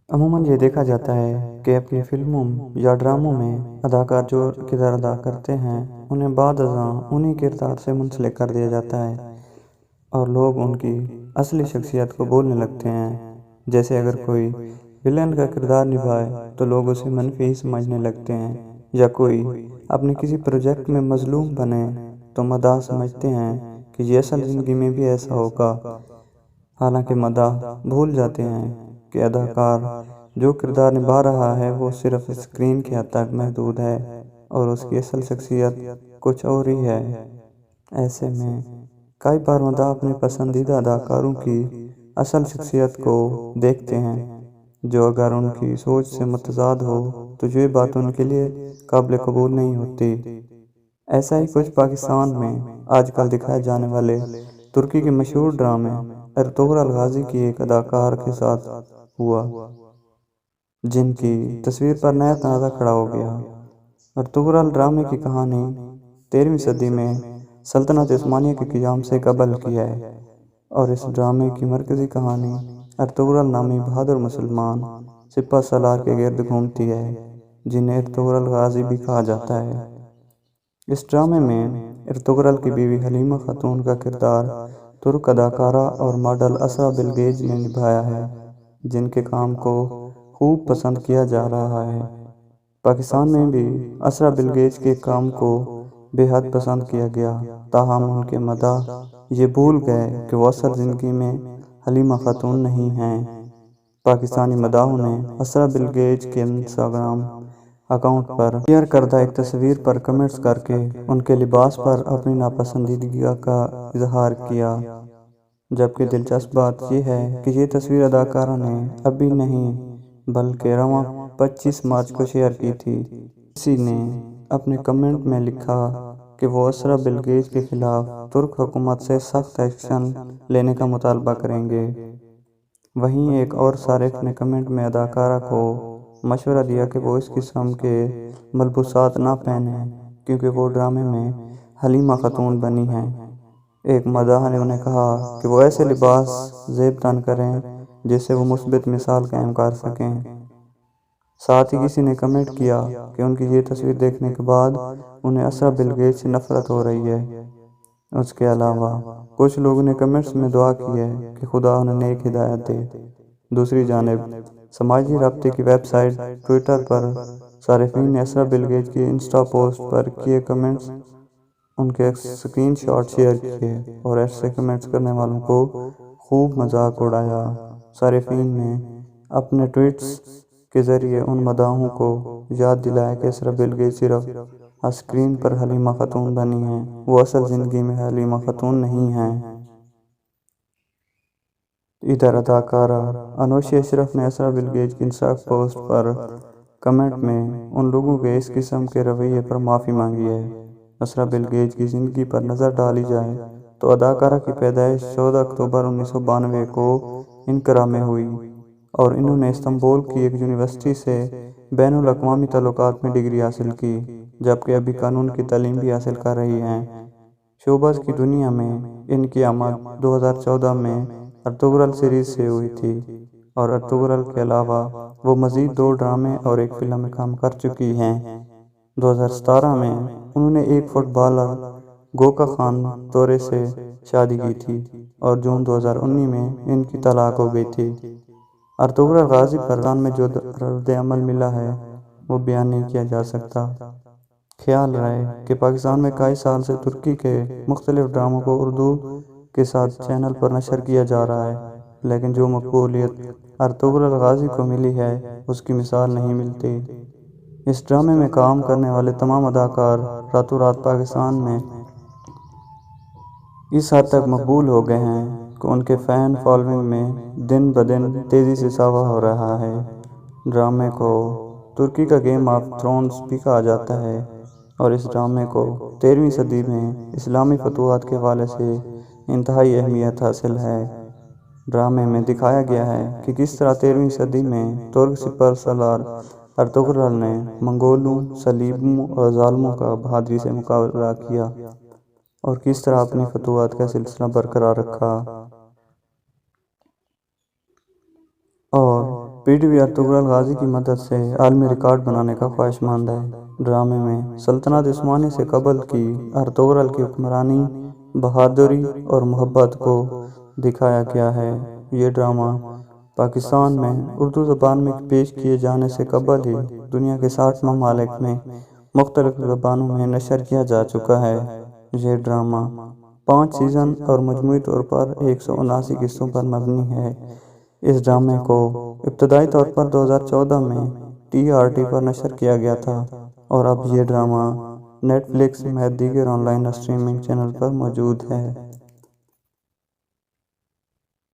عموماً یہ دیکھا جاتا ہے کہ اپنی فلموں یا ڈراموں میں اداکار جو کردار ادا کرتے ہیں انہیں بعد ازاں انہی کردار سے منسلک کر دیا جاتا ہے اور لوگ ان کی اصلی شخصیت کو بولنے لگتے ہیں۔ جیسے اگر کوئی ویلن کا کردار نبھائے تو لوگ اسے منفی سمجھنے لگتے ہیں، یا کوئی اپنے کسی پروجیکٹ میں مظلوم بنے تو مداح سمجھتے ہیں کہ یہ اصل زندگی میں بھی ایسا ہوگا، حالانکہ مداح بھول جاتے ہیں کہ اداکار جو کردار نبھا رہا ہے وہ صرف اسکرین کی حد تک محدود ہے اور اس کی اصل شخصیت کچھ اور ہی ہے۔ ایسے میں کئی بار مداح اپنے پسندیدہ اداکاروں کی اصل شخصیت کو دیکھتے ہیں جو اگر ان کی سوچ سے متضاد ہو تو یہ بات ان کے لیے قابل قبول نہیں ہوتی۔ ایسا ہی کچھ پاکستان میں آج کل دکھائے جانے والے ترکی کے مشہور ڈرامے ارطغرل غازی کی ایک اداکار کے ساتھ ہوا، جن کی تصویر پر نیا تنازع کھڑا ہو گیا۔ ارطغرل ڈرامے کی کہانی 13ویں صدی میں سلطنت عثمانیہ کے قیام سے قبل کی ہے اور اس ڈرامے کی مرکزی کہانی ارطغرل نامی بہادر مسلمان سپہ سالار کے گرد گھومتی ہے، جنہیں ارطغرل غازی بھی کہا جاتا ہے۔ اس ڈرامے میں ارطغرل کی بیوی حلیمہ خاتون کا کردار ترک اداکارہ اور ماڈل اسرا بلگیچ نے نبھایا ہے، جن کے کام کو خوب پسند کیا جا رہا ہے۔ پاکستان میں بھی اسرا بلگیچ کے کام کو بے حد پسند کیا گیا، تاہم ان کے مداح یہ بھول گئے کہ وہ اصل زندگی میں حلیمہ خاتون نہیں ہیں۔ پاکستانی مداحوں نے اسرا بلگیچ کے انسٹاگرام اکاؤنٹ پر شیئر کردہ ایک تصویر پر کمنٹس کرکے ان کے لباس پر اپنی ناپسندیدگی کا اظہار کیا، جبکہ دلچسپ بات یہ ہے کہ یہ تصویر اداکارہ نے ابھی نہیں بلکہ رواں 25 مارچ کو شیئر کی تھی۔ کسی نے اپنے کمنٹ میں لکھا کہ وہ اسرا بلگیچ کے خلاف ترک حکومت سے سخت ایکشن لینے کا مطالبہ کریں گے۔ وہیں ایک اور صارف نے کمنٹ میں اداکارہ کو مشورہ دیا کہ وہ اس قسم کے ملبوسات نہ پہنیں کیونکہ وہ ڈرامے میں حلیمہ خاتون بنی ہیں۔ ایک مداح نے انہیں کہا کہ وہ ایسے لباس زیب تن کریں جس سے وہ مثبت مثال قائم کر سکیں۔ ساتھ ہی کسی نے کمنٹ کیا کہ ان کی یہ تصویر دیکھنے کے بعد انہیں اسرا بلگیچ سے نفرت ہو رہی ہے۔ اس کے علاوہ کچھ لوگوں نے کمنٹس میں دعا کی ہے کہ خدا انہیں نیک ہدایت دے۔ دوسری جانب سماجی رابطے کی ویب سائٹ ٹویٹر پر صارفین نے اسرا بلگیچ کی انسٹا پوسٹ پر کیے کمنٹس ان کے اسکرین شاٹ شیئر کیے اور ایسے کمنٹس کرنے والوں کو خوب مذاق اڑایا۔ صارفین نے اپنے ٹویٹس کے ذریعے ان مداحوں کو یاد دلایا کہ اسرا بلگیچ صرف اسکرین پر حلیمہ خاتون بنی ہیں، وہ اصل زندگی میں حلیمہ خاتون نہیں ہیں۔ ادھر اداکارہ انوشی اشرف نے اسرا بلگیچ کی انسٹا پوسٹ پر کمنٹ میں ان لوگوں کے اس قسم کے رویے پر معافی مانگی ہے۔ اسرا بلگیچ کی زندگی پر نظر ڈالی جائے تو اداکارہ کی پیدائش 14 اکتوبر 1992 کو انقرہ میں ہوئی اور انہوں نے استنبول کی ایک یونیورسٹی سے بین الاقوامی تعلقات میں ڈگری حاصل کی، جبکہ ابھی قانون کی تعلیم بھی حاصل کر رہی ہیں۔ شوبز کی دنیا میں ان کی آمد 2014 میں ارطغرل سیریز سے ہوئی تھی اور ارطغرل کے علاوہ وہ مزید 2 ڈرامے اور ایک فلم میں کام کر چکی ہیں۔ 2017 میں انہوں نے ایک فٹ بالر گوکا خان تورے سے شادی کی تھی اور جون 2019 میں ان کی طلاق ہو گئی تھی۔ ارطغرل غازی پر پاکستان میں جو رد عمل ملا ہے وہ بیان نہیں کیا جا سکتا۔ خیال رہے کہ پاکستان میں کئی سال سے ترکی کے مختلف ڈراموں کو اردو کے ساتھ چینل پر نشر کیا جا رہا ہے، لیکن جو مقبولیت ارطغرل غازی کو ملی ہے اس کی مثال نہیں ملتی۔ اس ڈرامے میں کام کرنے والے تمام اداکار راتوں رات پاکستان میں اس حد تک مقبول ہو گئے ہیں کہ ان کے فین فالوئنگ میں دن بدن تیزی سے اضافہ ہو رہا ہے۔ ڈرامے کو ترکی کا گیم آف تھرونز بھی کہا جاتا ہے اور اس ڈرامے کو 13ویں صدی میں اسلامی فتوحات کے حوالے سے انتہائی اہمیت حاصل ہے۔ ڈرامے میں دکھایا گیا ہے کہ کس طرح 13ویں صدی میں ترک سپہ سالار ارطغرل نے منگولوں، صلیبیوں اور ظالموں کا بہادری سے مقابلہ کیا اور کس طرح اپنی فتوحات کا سلسلہ برقرار رکھا۔ اور PTV ارطغرل غازی کی مدد سے عالمی ریکارڈ بنانے کا خواہش مند ہے۔ ڈرامے میں سلطنت عثمانی سے قبل کی ارطغرل کی حکمرانی، بہادری اور محبت کو دکھایا گیا ہے۔ یہ ڈرامہ پاکستان میں اردو زبان میں پیش کیے جانے سے قبل ہی دنیا کے 60 ممالک میں مختلف زبانوں میں نشر کیا جا چکا ہے۔ یہ ڈرامہ 5 سیزن اور مجموعی طور پر 179 قصوں پر مبنی ہے۔ اس ڈرامے کو ابتدائی طور پر 2014 میں TRT پر نشر کیا گیا تھا اور اب یہ ڈرامہ نیٹ فلکس میں دیگر آن لائن اسٹریمنگ چینل پر موجود ہے۔